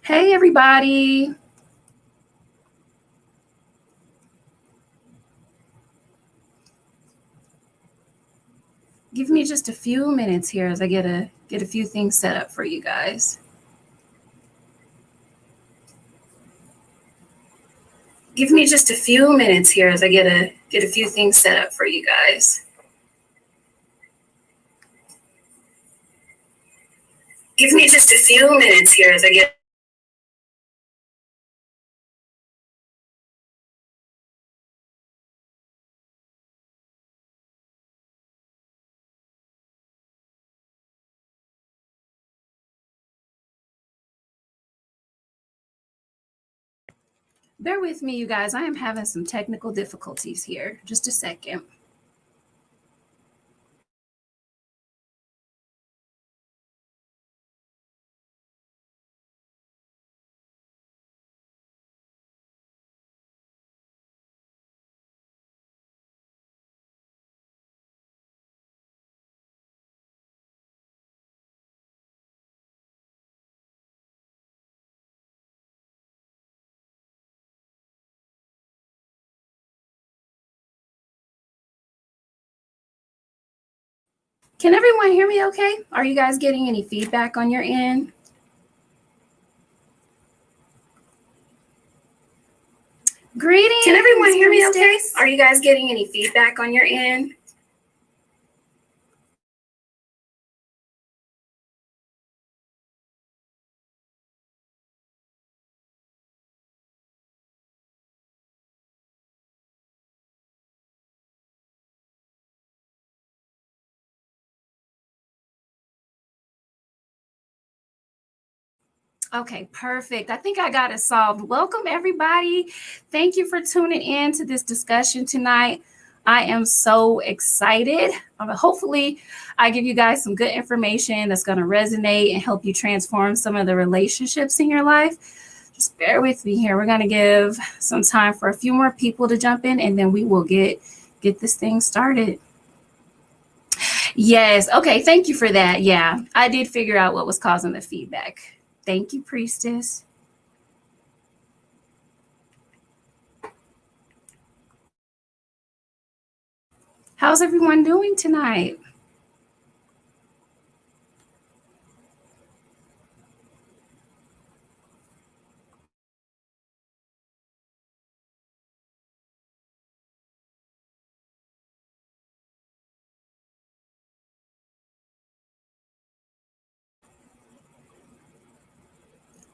Hey, everybody. Give me just a few minutes here as I get a few things set up for you guys. Give me just a few minutes here as I get a few things set up for you guys. Give me just a few minutes here as I get. Bear with me, you guys. I am having some technical difficulties here. Just a second. Can everyone hear me okay? Are you guys getting any feedback on your end? Greetings. Can everyone hear me okay? Are you guys getting any feedback on your end? Okay, perfect. I think I got it solved. Welcome, everybody. Thank you for tuning in to this discussion tonight. I am so excited. Hopefully, I give you guys some good information that's going to resonate and help you transform some of the relationships in your life. Just bear with me here. We're going to give some time for a few more people to jump in, and then we will get this thing started. Yes. Okay. Thank you for that. Yeah, I did figure out what was causing the feedback. Thank you, Priestess. How's everyone doing tonight?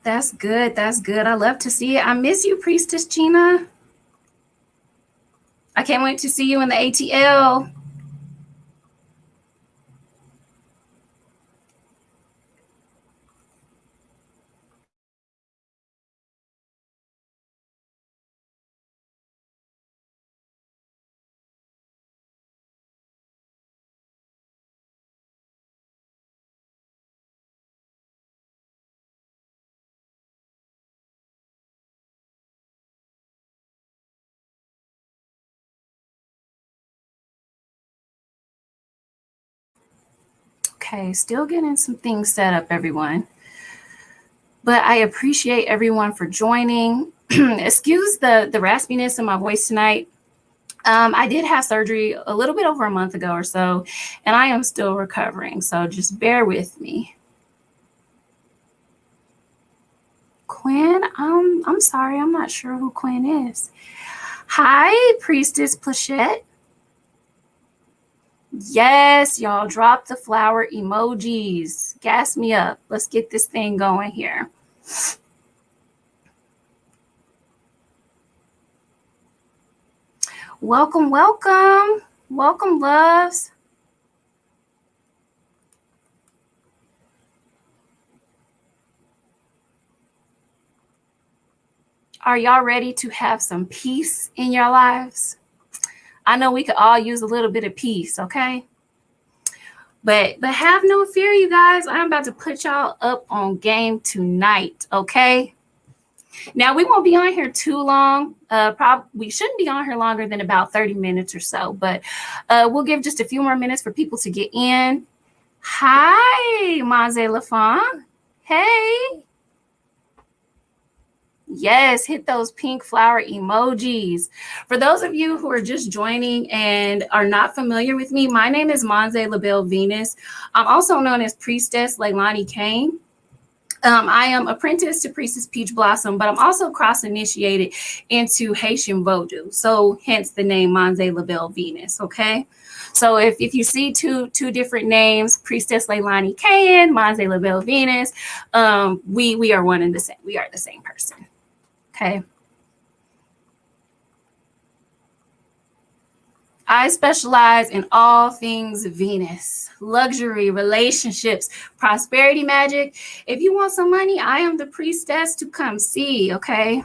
That's good. That's good. I love to see it. I miss you, Priestess Gina. I can't wait to see you in the ATL. Okay, still getting some things set up, everyone. But I appreciate everyone for joining. Excuse the raspiness in my voice tonight. I did have surgery a little bit over a month ago or so, and I am still recovering. So just bear with me. Quinn, I'm sorry, I'm not sure who Quinn is. Hi, Priestess Plachette. Yes, y'all drop the flower emojis. Gas me up. Let's get this thing going here. Welcome, welcome. Welcome, loves. Are y'all ready to have some peace in your lives? I know we could all use a little bit of peace, okay? But have no fear, you guys. I'm about to put y'all up on game tonight, okay? Now, we won't be on here too long. We shouldn't be on here longer than about 30 minutes or so, but we'll give just a few more minutes for people to get in. Hi, Maze Lafon. Hey. Yes, hit those pink flower emojis. For those of you who are just joining and are not familiar with me, my name is Monze LaBelle Venus. I'm also known as Priestess Leilani Kane. I am apprentice to Priestess Peach Blossom, but I'm also cross-initiated into Haitian Vodou. So hence the name Monze LaBelle Venus, okay? So if you see two different names, Priestess Leilani Kane, Monze LaBelle Venus, we are one and the same. We are the same person, okay? I specialize in all things Venus, luxury, relationships, prosperity magic. If you want some money, I am the priestess to come see, okay?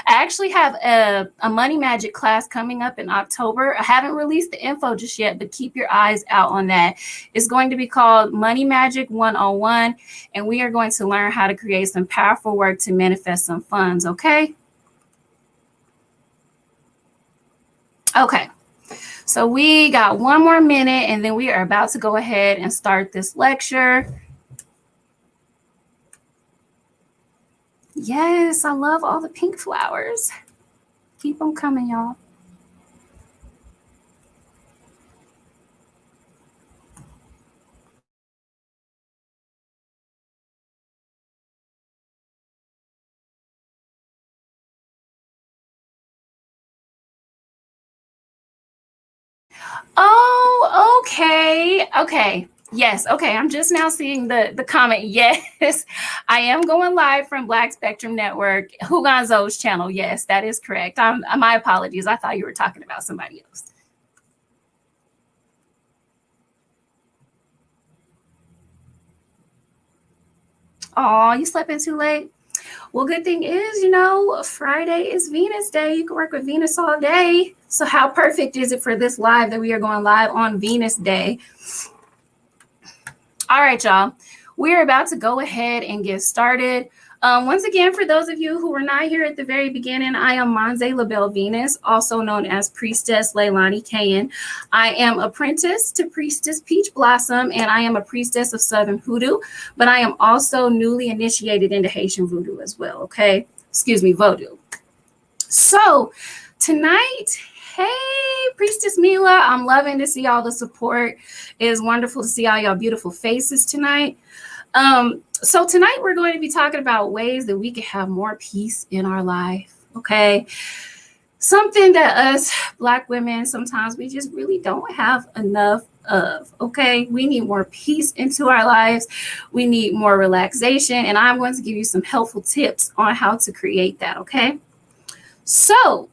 I actually have a money magic class coming up in October. I haven't released the info just yet, but keep your eyes out on that. It's going to be called Money Magic 101, and we are going to learn how to create some powerful work to manifest some funds, okay? Okay. So we got one more minute, and then we are about to go ahead and start this lecture. Yes, I love all the pink flowers. Keep them coming, y'all. Oh, okay. Okay. Yes. Okay. I'm just now seeing the comment. Yes, I am going live from Black Spectrum Network, Hugonzo's channel. Yes, that is correct. My apologies. I thought you were talking about somebody else. Oh, you slept in too late? Well, good thing is, Friday is Venus Day. You can work with Venus all day. So how perfect is it for this live that we are going live on Venus Day? All right, y'all. We're about to go ahead and get started. Once again, for those of you who were not here at the very beginning, I am Monze LaBelle Venus, also known as Priestess Leilani Kane. I am apprentice to Priestess Peach Blossom, and I am a priestess of Southern Hoodoo, but I am also newly initiated into Haitian Voodoo as well, okay? Excuse me, Vodou. So tonight, hey, Priestess Mila, I'm loving to see all the support. It is wonderful to see all y'all beautiful faces tonight. So tonight we're going to be talking about ways that we can have more peace in our life, okay? Something that us Black women, sometimes we just really don't have enough of, okay? We need more peace into our lives. We need more relaxation, and I'm going to give you some helpful tips on how to create that, okay? So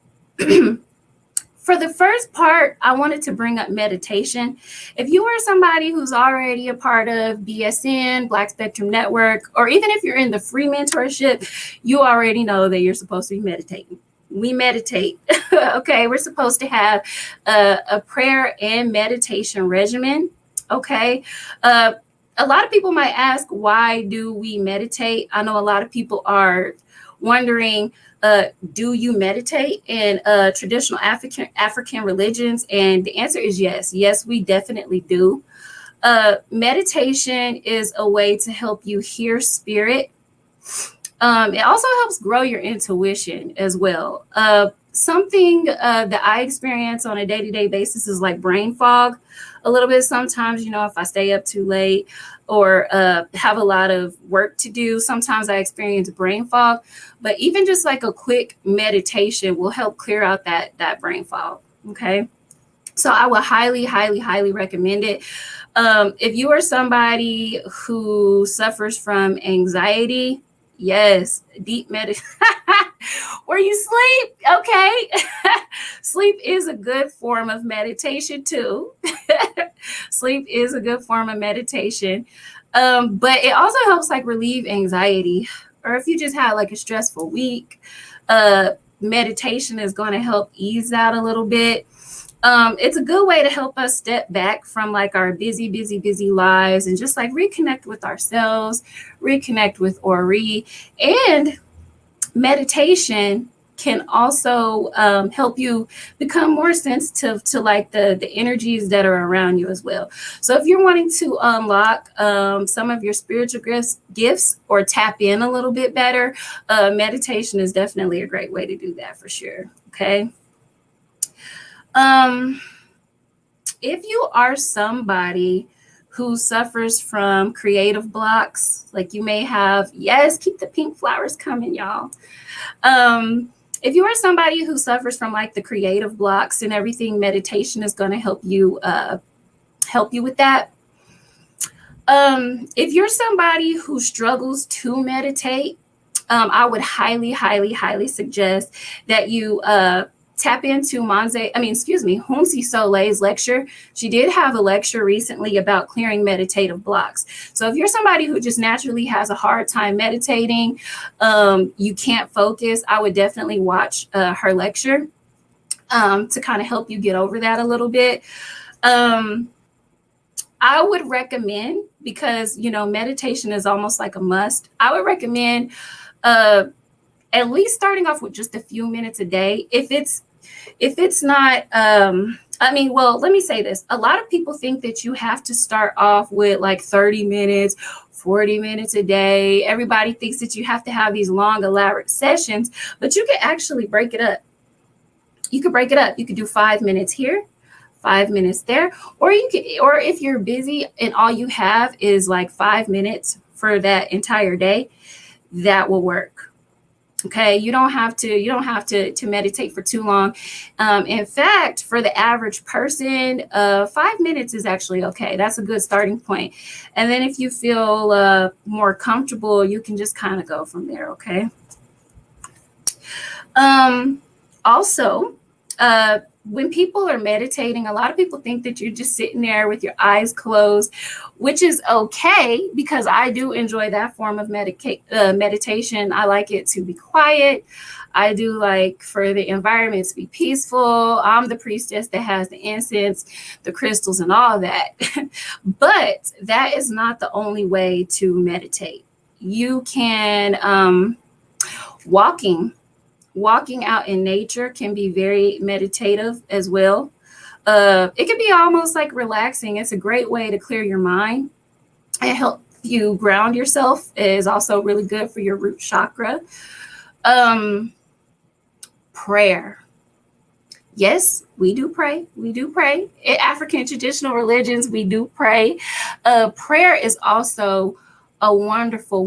for the first part, I wanted to bring up meditation. If you are somebody who's already a part of BSN, Black Spectrum Network, or even if you're in the free mentorship, you already know that you're supposed to be meditating. We meditate, okay? We're supposed to have a prayer and meditation regimen, okay? A lot of people might ask, why do we meditate? I know a lot of people are wondering, do you meditate in traditional African religions? And the answer is yes. Yes, we definitely do. Meditation is a way to help you hear spirit. It also helps grow your intuition as well. Something that I experience on a day-to-day basis is like brain fog a little bit sometimes, if I stay up too late or have a lot of work to do, sometimes I experience brain fog. But even just like a quick meditation will help clear out that brain fog, okay? So I would highly, highly, highly recommend it. If you are somebody who suffers from anxiety, yes, deep meditation. Where you sleep, okay? Sleep is a good form of meditation too. Sleep is a good form of meditation. But it also helps like relieve anxiety. Or if you just had like a stressful week, meditation is going to help ease that a little bit. It's a good way to help us step back from like our busy lives and just like reconnect with ourselves, reconnect with Ori. And meditation can also help you become more sensitive to like the energies that are around you as well. So if you're wanting to unlock some of your spiritual gifts or tap in a little bit better, meditation is definitely a great way to do that for sure. Okay. If you are somebody who suffers from creative blocks, like you may have, yes, keep the pink flowers coming, y'all. If you are somebody who suffers from like the creative blocks and everything, meditation is going to help you with that. If you're somebody who struggles to meditate, I would highly suggest that you tap into Humsi Soleil's lecture. She did have a lecture recently about clearing meditative blocks. So if you're somebody who just naturally has a hard time meditating, you can't focus, I would definitely watch her lecture to kind of help you get over that a little bit. I would recommend, because, meditation is almost like a must, I would recommend at least starting off with just a few minutes a day. If it's not, let me say this. A lot of people think that you have to start off with like 30 minutes, 40 minutes a day. Everybody thinks that you have to have these long, elaborate sessions, but you can actually break it up. You could do 5 minutes here, 5 minutes there, or if you're busy and all you have is like 5 minutes for that entire day, that will work. Okay, you don't have to meditate for too long. In fact, for the average person, 5 minutes is actually okay. That's a good starting point. And then if you feel more comfortable, you can just kind of go from there. Okay. Also, when people are meditating, a lot of people think that you're just sitting there with your eyes closed, which is okay, because I do enjoy that form of meditation. I like it to be quiet. I do like for the environment to be peaceful. I'm the priestess that has the incense, the crystals, and all that. But that is not the only way to meditate. You can, walking out in nature can be very meditative as well. It can be almost like relaxing. It's a great way to clear your mind and help you ground yourself. It is also really good for your root chakra. Prayer. Yes, we do pray. In African traditional religions, we do pray. Prayer is also a wonderful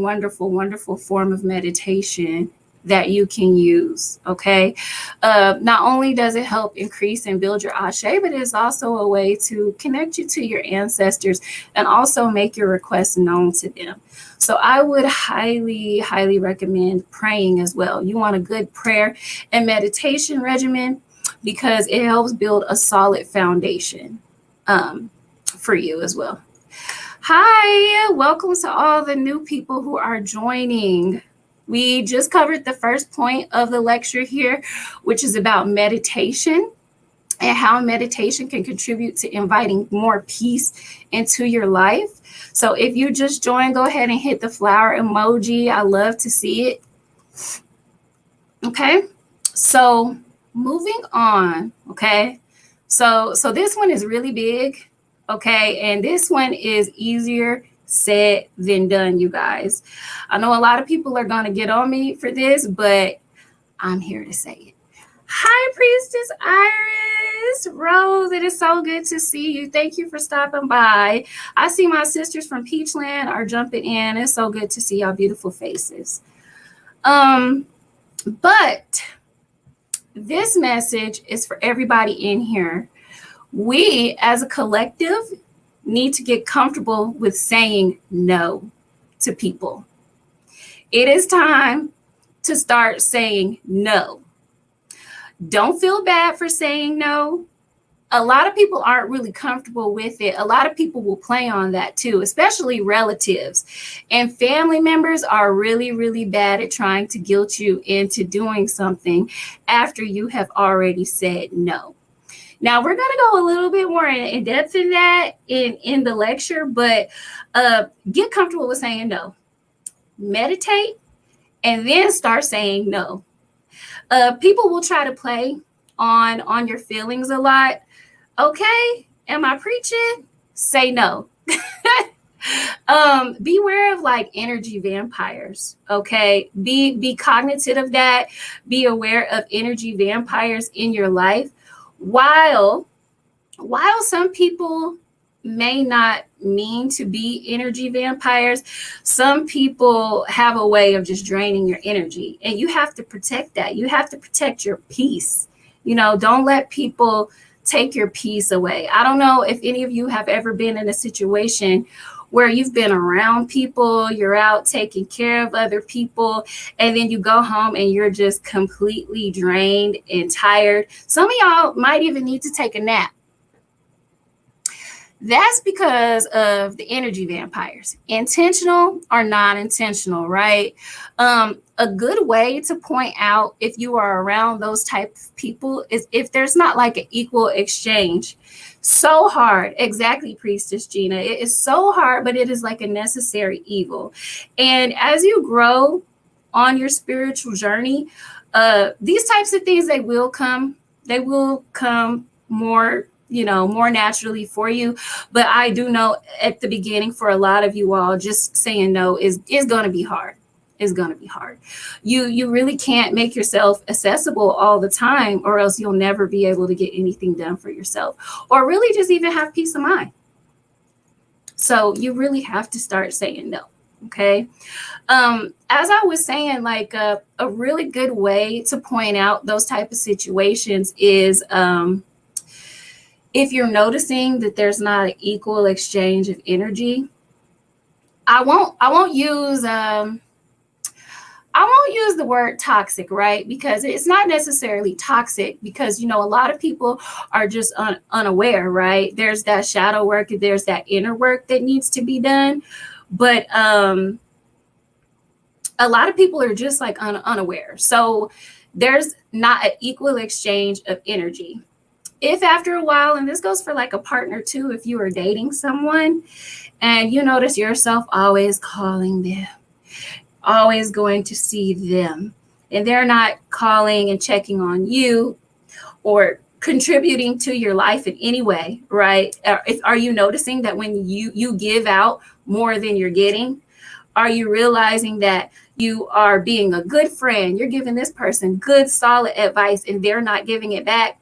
form of meditation that you can use. Okay. Not only does it help increase and build your ashe, but it's also a way to connect you to your ancestors and also make your requests known to them. So I would highly recommend praying as well. You want a good prayer and meditation regimen because it helps build a solid foundation for you as well. Hi, welcome to all the new people who are joining. We just covered the first point of the lecture here, which is about meditation and how meditation can contribute to inviting more peace into your life. So if you just joined, go ahead and hit the flower emoji. I love to see it. Okay, so moving on. Okay, so this one is really big. Okay, and this one is easier said than done, you guys. I know a lot of people are going to get on me for this, but I'm here to say it. Hi, Priestess Iris Rose. It is so good to see you. Thank you for stopping by. I see my sisters from Peachland are jumping in. It's so good to see y'all beautiful faces. But this message is for everybody in here. We, as a collective, need to get comfortable with saying no to people. It is time to start saying no. Don't feel bad for saying no. A lot of people aren't really comfortable with it. A lot of people will play on that too, especially relatives. And family members are really bad at trying to guilt you into doing something after you have already said no. Now, we're going to go a little bit more in depth in that in the lecture, but get comfortable with saying no. Meditate and then start saying no. People will try to play on your feelings a lot. Okay, am I preaching? Say no. Beware of like energy vampires. Okay, be cognitive of that. Be aware of energy vampires in your life. While some people may not mean to be energy vampires, some people have a way of just draining your energy, and you have to protect that. You have to protect your peace. Don't let people take your peace away. I don't know if any of you have ever been in a situation where you've been around people, you're out taking care of other people, and then you go home and you're just completely drained and tired. Some of y'all might even need to take a nap. That's because of the energy vampires, intentional or non-intentional, right? A good way to point out if you are around those type of people is if there's not like an equal exchange. So hard. Exactly, Priestess Gina. It is so hard, but it is like a necessary evil. And as you grow on your spiritual journey, these types of things, they will come more naturally for you. But I do know at the beginning, for a lot of you all, just saying no is going to be hard. It's going to be hard. You really can't make yourself accessible all the time, or else you'll never be able to get anything done for yourself, or really just even have peace of mind. So you really have to start saying no. Okay. As I was saying, like a really good way to point out those type of situations is if you're noticing that there's not an equal exchange of energy. I won't use the word toxic, right? Because it's not necessarily toxic, because, a lot of people are just unaware, right? There's that shadow work, there's that inner work that needs to be done. But a lot of people are just like unaware. So there's not an equal exchange of energy. If after a while, and this goes for like a partner too, if you are dating someone and you notice yourself always calling them, always going to see them, and they're not calling and checking on you or contributing to your life in any way, right? Are you noticing that when you give out more than you're getting? Are you realizing that you are being a good friend? You're giving this person good, solid advice, and they're not giving it back?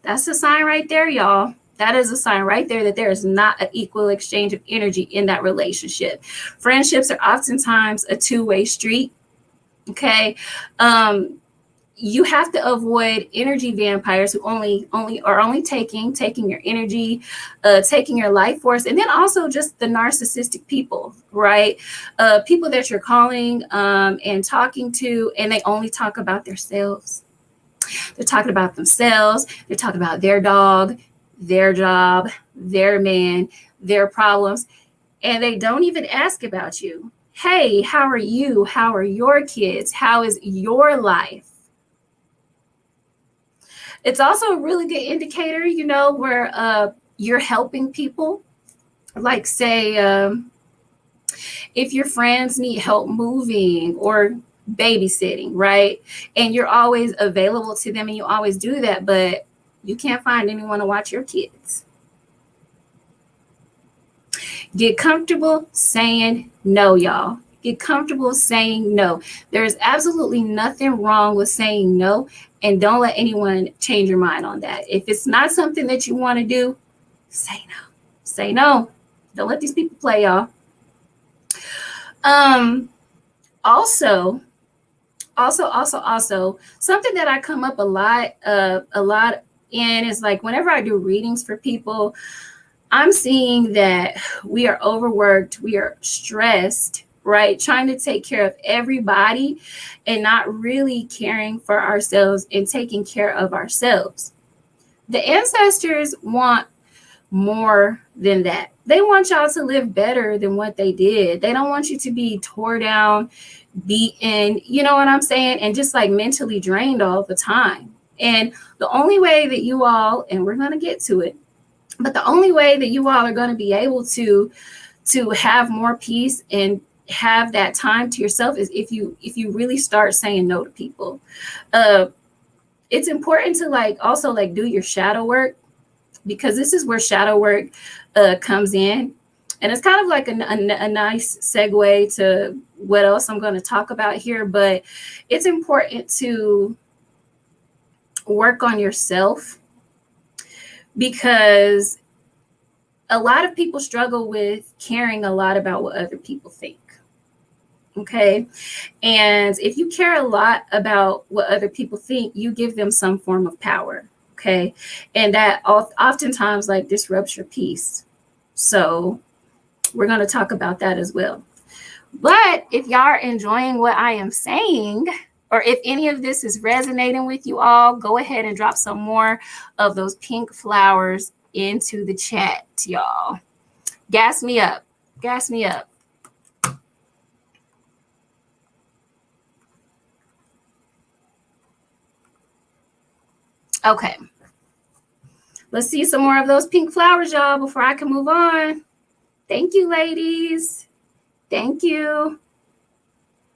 That's a sign right there, y'all. That is a sign right there that there is not an equal exchange of energy in that relationship. Friendships are oftentimes a two-way street. Okay. You have to avoid energy vampires who only taking your energy, taking your life force, and then also just the narcissistic people, right? People that you're calling and talking to, and they only talk about themselves. They're talking about themselves. They're talking about their dog, their job, their man, their problems, and they don't even ask about you. Hey, how are you? How are your kids? How is your life? It's also a really good indicator, where you're helping people. Like, say, if your friends need help moving or babysitting, right? And you're always available to them and you always do that, but you can't find anyone to watch your kids. Get comfortable saying no, y'all. Get comfortable saying no. There's absolutely nothing wrong with saying no, and don't let anyone change your mind on that. If it's not something that you want to do, say no. Say no. Don't let these people play, y'all. Also, something that I come up a lot in is like whenever I do readings for people, I'm seeing that we are overworked, we are stressed, right? Trying to take care of everybody and not really caring for ourselves and taking care of ourselves. The ancestors want more than that. They want y'all to live better than what they did. They don't want you to be tore down, beaten, you know what I'm saying? And just like mentally drained all the time. And the only way that you all, and we're going to get to it, but the only way that you all are going to be able to have more peace and have that time to yourself is if you really start saying no to people. It's important to like also like do your shadow work, because this is where shadow work comes in. And it's kind of like a nice segue to what else I'm going to talk about here. But it's important to work on yourself, because a lot of people struggle with caring a lot about what other people think. Okay. And if you care a lot about what other people think, you give them some form of power. Okay. And that oftentimes like disrupts your peace. So we're going to talk about that as well. But if y'all are enjoying what I am saying, or if any of this is resonating with you all, go ahead and drop some more of those pink flowers into the chat, y'all. Gas me up. Gas me up. Okay. Let's see some more of those pink flowers, y'all, before I can move on. Thank you, ladies. Thank you.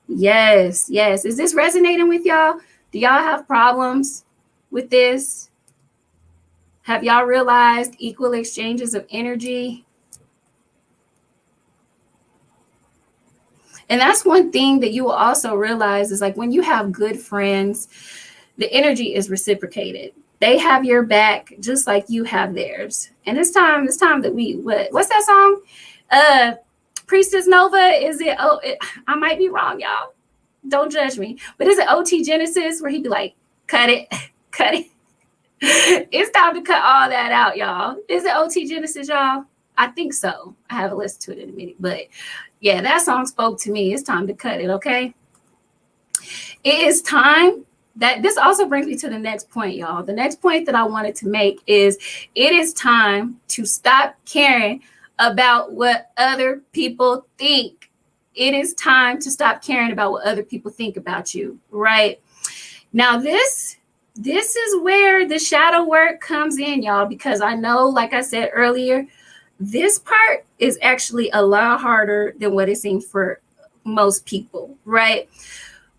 Yes, yes. Is this resonating with y'all? Do y'all have problems with this? Have y'all realized equal exchanges of energy? And that's one thing that you will also realize is like when you have good friends, the energy is reciprocated. They have your back just like you have theirs. And it's time that we, what's that song? Priestess Nova, is it? I might be wrong, y'all. Don't judge me. But is it OT Genesis where he'd be like, cut it, cut it? It's time to cut all that out, y'all. Is it OT Genesis, y'all? I think so. I haven't listened to it in a minute. But yeah, that song spoke to me. It's time to cut it, okay? It is time. That this also brings me to the next point, y'all. The next point that I wanted to make is it is time to stop caring about what other people think. It is time to stop caring about what other people think about you, right? Now, this is where the shadow work comes in, y'all, because I know, like I said earlier, this part is actually a lot harder than what it seems for most people, right?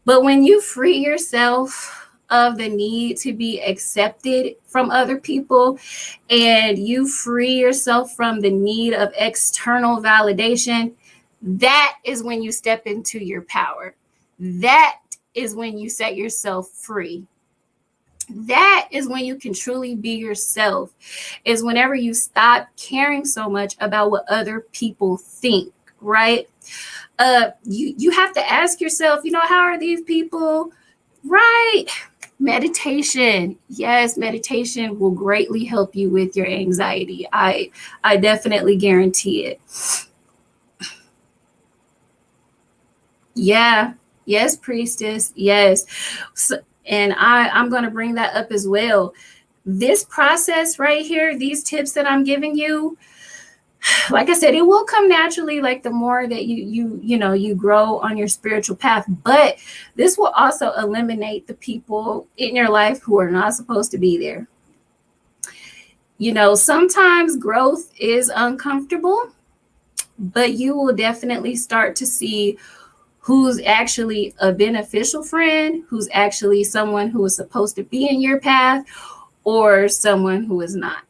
But when you free yourself of the need to be accepted from other people, and you free yourself from the need of external validation, that is when you step into your power. That is when you set yourself free. That is when you can truly be yourself, is whenever you stop caring so much about what other people think, right? You have to ask yourself, how are these people, right? Meditation. Yes, meditation will greatly help you with your anxiety. I definitely guarantee it. Yeah. Yes, priestess. Yes. So, and I'm going to bring that up as well. This process right here, these tips that I'm giving you, like I said, it will come naturally, like the more that you grow on your spiritual path. But this will also eliminate the people in your life who are not supposed to be there. Sometimes growth is uncomfortable, but you will definitely start to see who's actually a beneficial friend, who's actually someone who is supposed to be in your path, or someone who is not.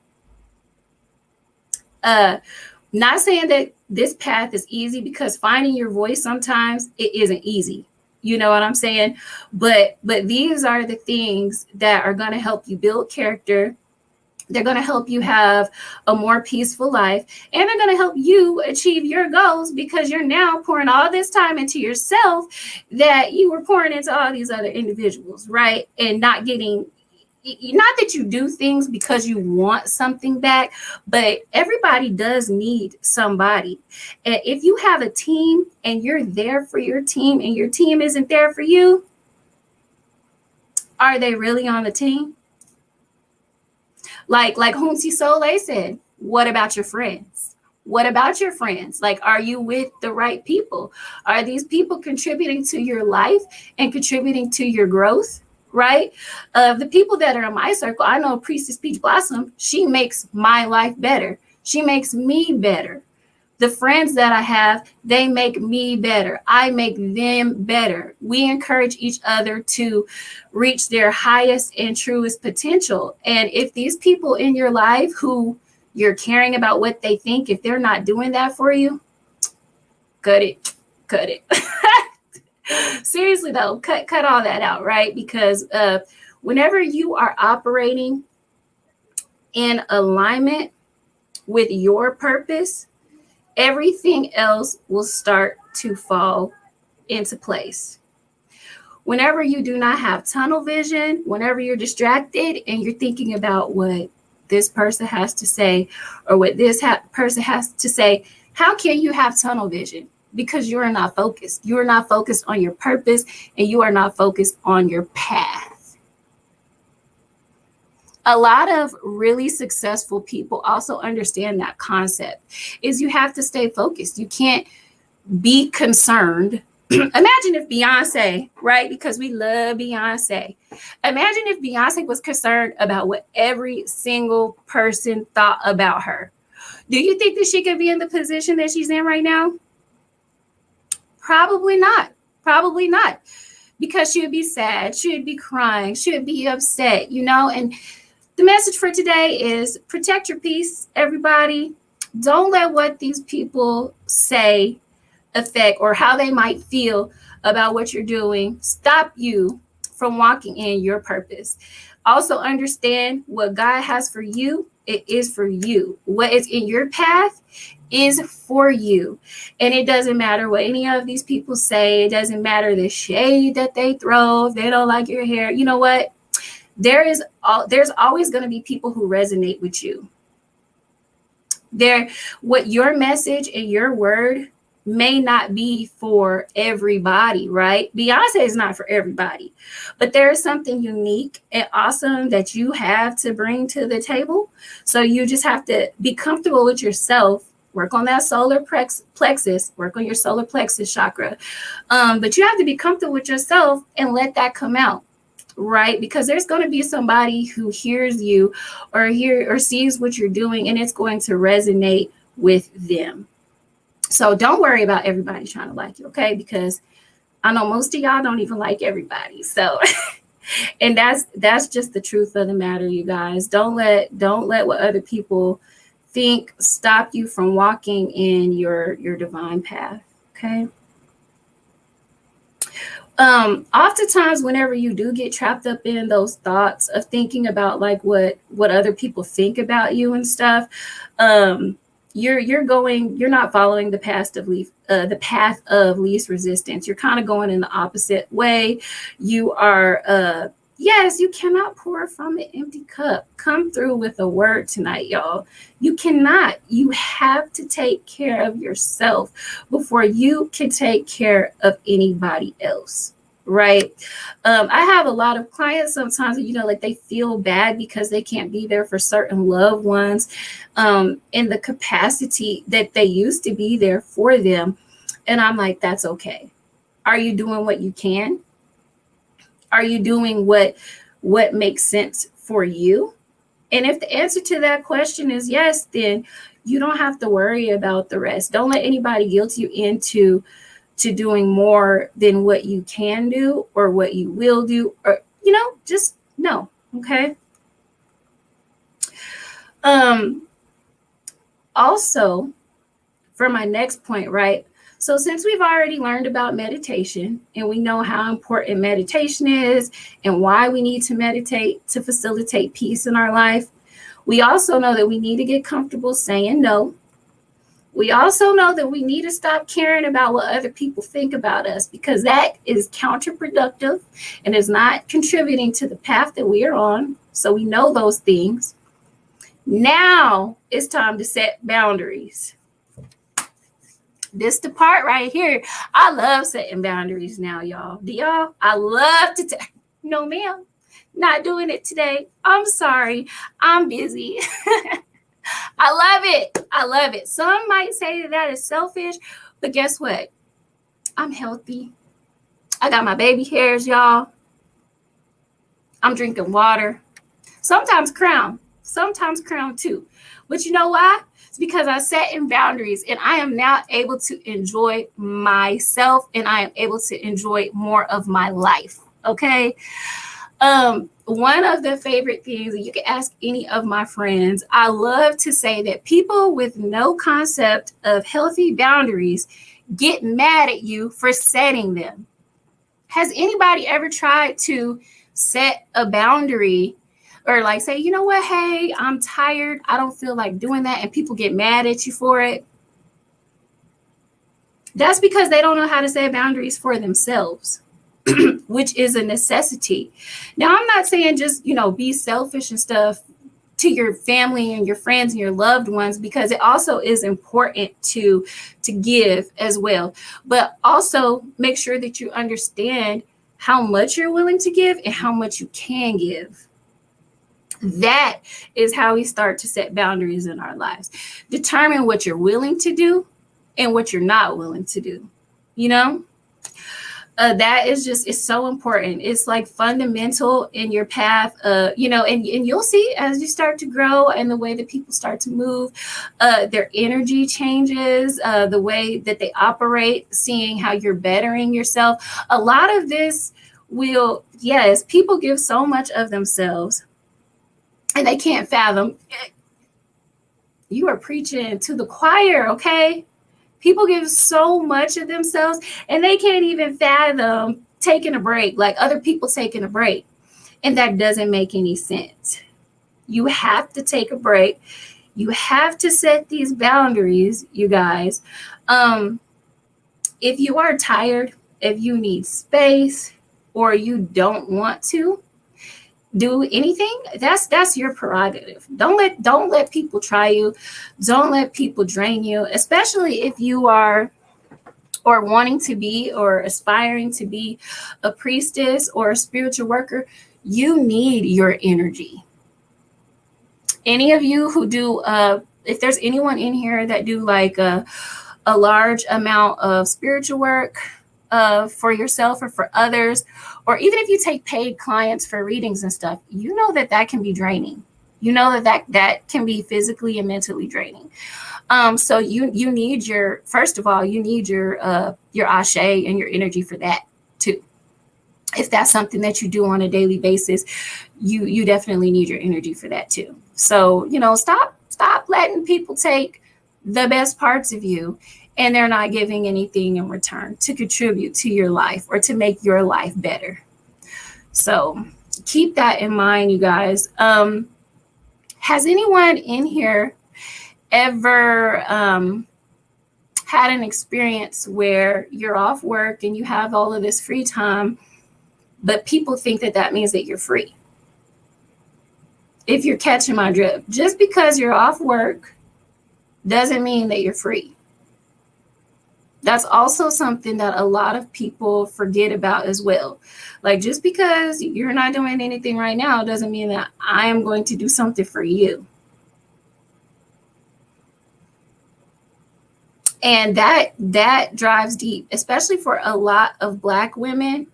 Not saying that this path is easy, because finding your voice sometimes it isn't easy. You know what I'm saying? But these are the things that are going to help you build character. They're going to help you have a more peaceful life, and they're going to help you achieve your goals, because you're now pouring all this time into yourself that you were pouring into all these other individuals, right? And not that you do things because you want something back, but everybody does need somebody. And if you have a team and you're there for your team and your team isn't there for you, are they really on the team? Like Hunsi Soleil said, what about your friends? What about your friends? Like, are you with the right people? Are these people contributing to your life and contributing to your growth? Right? The people that are in my circle, I know Priestess Peach Blossom, she makes my life better. She makes me better. The friends that I have, they make me better. I make them better. We encourage each other to reach their highest and truest potential. And if these people in your life who you're caring about what they think, if they're not doing that for you, cut it. Seriously though, cut all that out, right? Because whenever you are operating in alignment with your purpose, everything else will start to fall into place. Whenever you do not have tunnel vision, whenever you're distracted and you're thinking about what this person has to say or what this person has to say, how can you have tunnel vision? Because you are not focused. You are not focused on your purpose, and you are not focused on your path. A lot of really successful people also understand that concept is you have to stay focused. You can't be concerned. Imagine if Beyonce, right? Because we love Beyonce. Imagine if Beyonce was concerned about what every single person thought about her. Do you think that she could be in the position that she's in right now? Probably not. Probably not. Because she would be sad. She would be crying. She would be upset, you know? And the message for today is protect your peace, everybody. Don't let what these people say affect or how they might feel about what you're doing stop you from walking in your purpose. Also understand what God has for you. It is for you. What is in your path is for you. And it doesn't matter what any of these people say. It doesn't matter the shade that they throw. If they don't like your hair, you know what? There's always going to be people who resonate with you. What your message and your word may not be for everybody, right? Beyonce is not for everybody, but there is something unique and awesome that you have to bring to the table. So you just have to be comfortable with yourself, work on that solar plexus, work on your solar plexus chakra. But you have to be comfortable with yourself and let that come out, right? Because there's going to be somebody who hears you or sees what you're doing, and it's going to resonate with them. So don't worry about everybody trying to like you, okay? Because I know most of y'all don't even like everybody. So, and that's just the truth of the matter, you guys. Don't let what other people think stop you from walking in your divine path, okay? Oftentimes, whenever you do get trapped up in those thoughts of thinking about like what other people think about you and stuff, you're not following the path of least resistance. You're kind of going in the opposite way. You are yes, you cannot pour from an empty cup. Come through with a word tonight, y'all. You cannot. You have to take care of yourself before you can take care of anybody else. Right. I have a lot of clients sometimes, you know, like they feel bad because they can't be there for certain loved ones in the capacity that they used to be there for them. And I'm like, that's okay. Are you doing what you can? Are you doing what makes sense for you? And if the answer to that question is yes, then you don't have to worry about the rest. Don't let anybody guilt you into doing more than what you can do or what you will do, or, you know, just no. Okay. Also, for my next point, right? So since we've already learned about meditation and we know how important meditation is and why we need to meditate to facilitate peace in our life, we also know that we need to get comfortable saying no. We also know that we need to stop caring about what other people think about us, because that is counterproductive and is not contributing to the path that we are on. So we know those things. Now it's time to set boundaries. This the part right here. I love setting boundaries now, y'all. Do y'all? I love to no, ma'am, not doing it today. I'm sorry. I'm busy. I love it. I love it. Some might say that is selfish, but guess what? I'm healthy. I got my baby hairs, y'all. I'm drinking water. Sometimes Crown. sometimes crown too. But you know why? It's because I set in boundaries, and I am now able to enjoy myself, and I am able to enjoy more of my life. Okay. One of the favorite things, and you can ask any of my friends, I love to say that people with no concept of healthy boundaries get mad at you for setting them. Has anybody ever tried to set a boundary or like say, you know what, hey, I'm tired, I don't feel like doing that, and people get mad at you for it? That's because they don't know how to set boundaries for themselves. Which is a necessity. Now, I'm not saying just, be selfish and stuff to your family and your friends and your loved ones, because it also is important to give as well. But also make sure that you understand how much you're willing to give and how much you can give. That is how we start to set boundaries in our lives. Determine what you're willing to do and what you're not willing to do. That is just, it's so important. It's like fundamental in your path, and you'll see as you start to grow and the way that people start to move, their energy changes, the way that they operate, seeing how you're bettering yourself. A lot of this people give so much of themselves and they can't fathom. You are preaching to the choir, okay? People give so much of themselves and they can't even fathom taking a break, like other people taking a break. And that doesn't make any sense. You have to take a break. You have to set these boundaries, you guys. If you are tired, if you need space, or you don't want to do anything, that's your prerogative. Don't let people try you. Don't let people drain you, especially if you are or wanting to be or aspiring to be a priestess or a spiritual worker. You need your energy. Any of you who do if there's anyone in here that do like a large amount of spiritual work for yourself or for others, or even if you take paid clients for readings and stuff, you know that can be draining. You know that can be physically and mentally draining. So you need first of all, you need your ashe and your energy for that too. If that's something that you do on a daily basis, you definitely need your energy for that too. So, stop letting people take the best parts of you and they're not giving anything in return to contribute to your life or to make your life better. So keep that in mind, you guys. Has anyone in here ever had an experience where you're off work and you have all of this free time, but people think that means that you're free? If you're catching my drift, just because you're off work doesn't mean that you're free. That's also something that a lot of people forget about as well. Like, just because you're not doing anything right now doesn't mean that I am going to do something for you. And that drives deep, especially for a lot of Black women.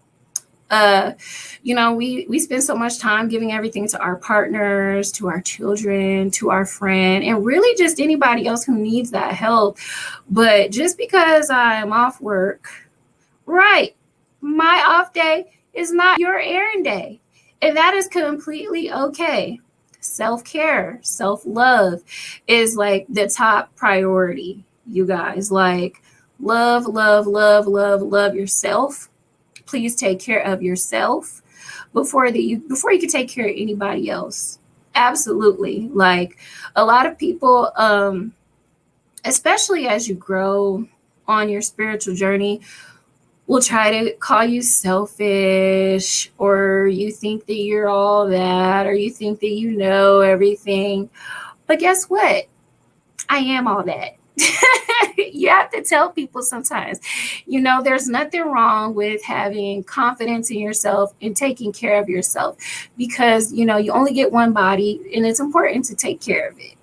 We spend so much time giving everything to our partners, to our children, to our friend, and really just anybody else who needs that help. But just because I am off work, right, my off day is not your errand day. And that is completely okay. Self-care, self-love is like the top priority, you guys. Like, love yourself. Please take care of yourself before you can take care of anybody else. Absolutely. Like, a lot of people, especially as you grow on your spiritual journey, will try to call you selfish, or you think that you're all that, or you think that you know everything. But guess what? I am all that. You have to tell people sometimes, there's nothing wrong with having confidence in yourself and taking care of yourself, because, you only get one body and it's important to take care of it.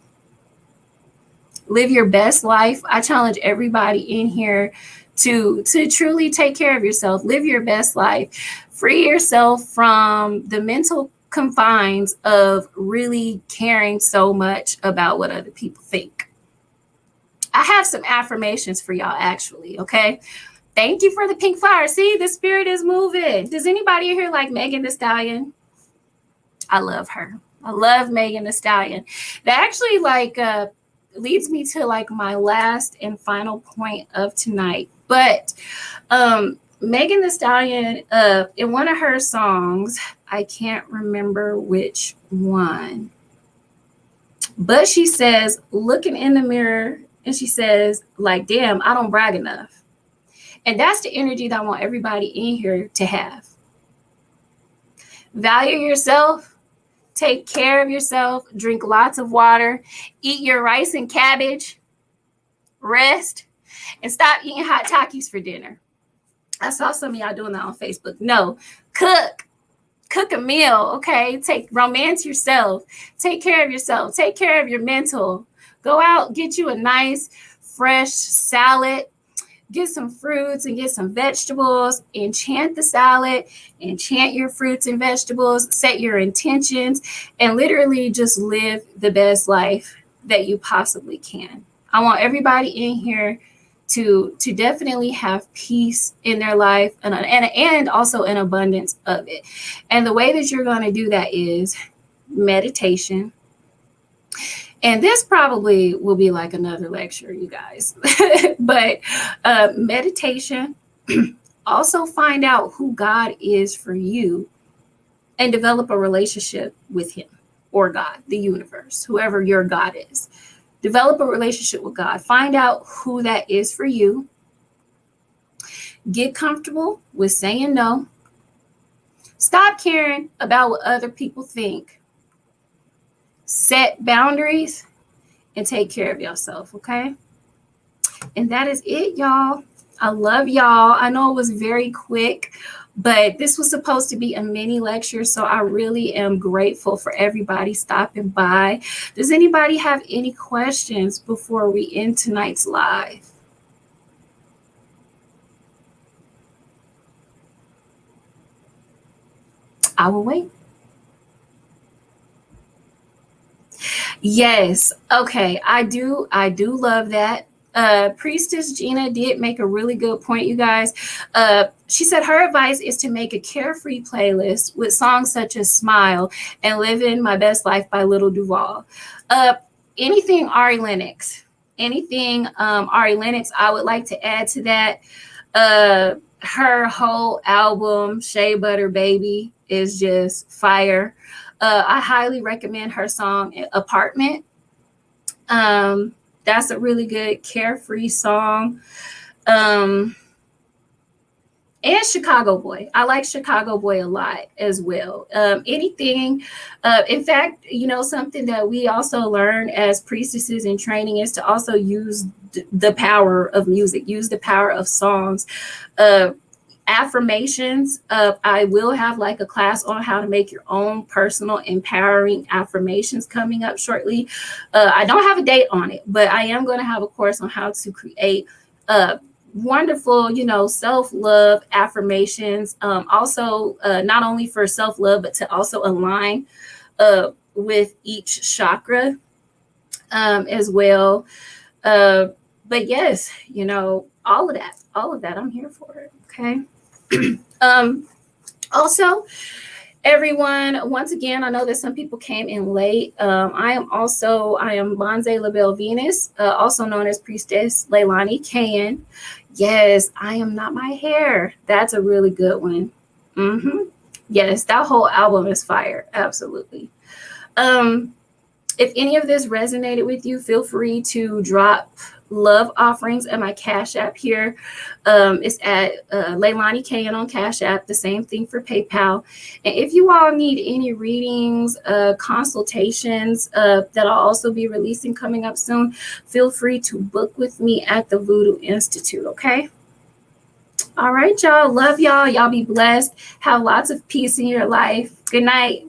Live your best life. I challenge everybody in here to truly take care of yourself. Live your best life. Free yourself from the mental confines of really caring so much about what other people think. I have some affirmations for y'all, actually, okay? Thank you for the pink flower. See, the spirit is moving. Does anybody here like Megan Thee Stallion? I love her. I love Megan Thee Stallion. That actually leads me to like my last and final point of tonight. But Megan Thee Stallion, in one of her songs, I can't remember which one, but she says, looking in the mirror, and she says, like, damn, I don't brag enough. And that's the energy that I want everybody in here to have. Value yourself, take care of yourself, drink lots of water, eat your rice and cabbage, rest, and stop eating hot Takis for dinner. I saw some of y'all doing that on Facebook. No, cook a meal, okay? Romance yourself. Take care of yourself. Take care of your mental. Go out, get you a nice, fresh salad. Get some fruits and get some vegetables. Enchant the salad. Enchant your fruits and vegetables. Set your intentions. And literally just live the best life that you possibly can. I want everybody in here to definitely have peace in their life and also an abundance of it. And the way that you're going to do that is meditation. And this probably will be like another lecture, you guys. But meditation, also find out who God is for you and develop a relationship with him or God, the universe, whoever your God is. Develop a relationship with God. Find out who that is for you. Get comfortable with saying no. Stop caring about what other people think. Set boundaries and take care of yourself, okay? And that is it, y'all. I love y'all. I know it was very quick, but this was supposed to be a mini lecture, so I really am grateful for everybody stopping by. Does anybody have any questions before we end tonight's live? I will wait. Yes. Okay. I do love that. Priestess Gina did make a really good point, you guys. She said her advice is to make a carefree playlist with songs such as Smile and Living My Best Life by Little Duval. Anything Ari Lennox, I would like to add to that. Her whole album, Shea Butter Baby, is just fire. I highly recommend her song Apartment. That's a really good carefree song. And Chicago Boy. I like Chicago Boy a lot as well. Anything, in fact, something that we also learn as priestesses in training is to also use the power of music, use the power of songs. Affirmations. I will have like a class on how to make your own personal empowering affirmations coming up shortly. I don't have a date on it, but I am going to have a course on how to create wonderful, self-love affirmations. Also, not only for self-love, but to also align with each chakra as well. But yes, all of that, I'm here for it. Okay. Also, everyone, once again, I know that some people came in late. I am Bonze LaBelle Venus, also known as Priestess Leilani Kayan. Yes, I Am Not My Hair. That's a really good one. Yes, that whole album is fire. Absolutely. If any of this resonated with you, feel free to drop love offerings at my Cash App here. It's at Leilani Kayan on Cash App. The same thing for PayPal. And if you all need any readings, consultations that I'll also be releasing coming up soon, feel free to book with me at the Voodoo Institute, okay? All right, y'all. Love y'all. Y'all be blessed. Have lots of peace in your life. Good night.